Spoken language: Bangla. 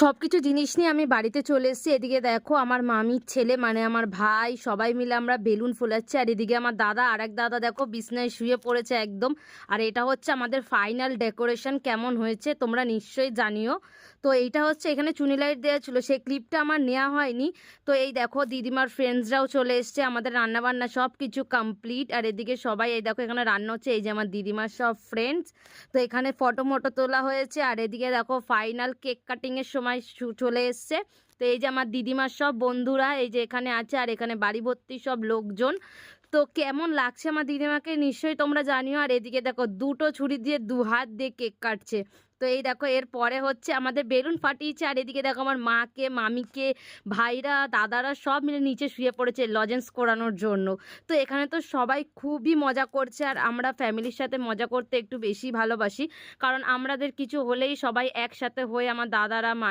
সবকিছু জিনিস নিয়ে আমি বাড়িতে চলে এসেছি। এদিকে দেখো আমার মামির ছেলে মানে আমার ভাই সবাই মিলে আমরা বেলুন ফোলাচ্ছি। আর এদিকে আমার দাদা আরেক দাদা দেখো বিছনায় শুয়ে পড়েছে একদম। আর এটা হচ্ছে আমাদের ফাইনাল ডেকোরেশন। কেমন হয়েছে তোমরা নিশ্চয়ই জানিও। তো এইটা হচ্ছে এখানে চুনি লাইট দেওয়া ছিল, সেই ক্লিপটা আমার নেওয়া হয়নি। তো এই দেখো দিদিমার ফ্রেন্ডসরাও চলে এসছে, আমাদের রান্নাবান্না সব কিছু কমপ্লিট। আর এদিকে সবাই এই দেখো এখানে রান্না হচ্ছে, এই যে আমার দিদিমার সব ফ্রেন্ডস। তো এখানে ফটো মটো তোলা হয়েছে। আর এদিকে দেখো ফাইনাল কেক কাটিংয়ের সময় চলে এসছে। তো এই যে আমার দিদিমার সব বন্ধুরা এই যে এখানে আছে, আর এখানে বাড়ি ভর্তি সব লোকজন। তো কেমন লাগছে আমার দিদিমাকে নিশ্চয়ই তোমরা জানিও। আর এদিকে দেখো দুটো ছুরি দিয়ে দু হাত দিয়ে কেক কাটছে। তো এই দেখো এর পরে হচ্ছে আমাদের বেলুন ফাটিয়েছে। আর এদিকে দেখো আমার মাকে, মামিকে, ভাইরা, দাদারা সব মিলে নিচে শুয়ে পড়েছে লজেন্স করানোর জন্য। তো এখানে তো সবাই খুবই মজা করছে, আর আমরা ফ্যামিলির সাথে মজা করতে একটু বেশি ভালোবাসি, কারণ আমাদের কিছু হলেই সবাই একসাথে হয়ে আমার দাদারা, মা